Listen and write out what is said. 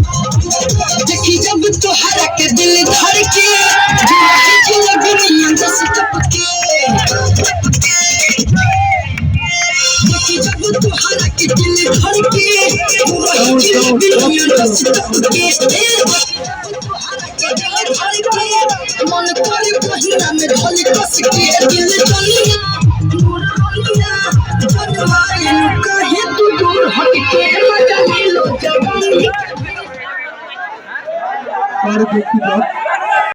देखी जब तोहरा के दिल धड़ के लगनिया जैसे टपके देखी जब तोहरा के दिल धड़ के लगनिया जैसे टपके मन करे पहिया में ढोल कस के दिल चलिया मोरनिया जनमाए कहे तू दूर हट के मजा ले लो जवानी।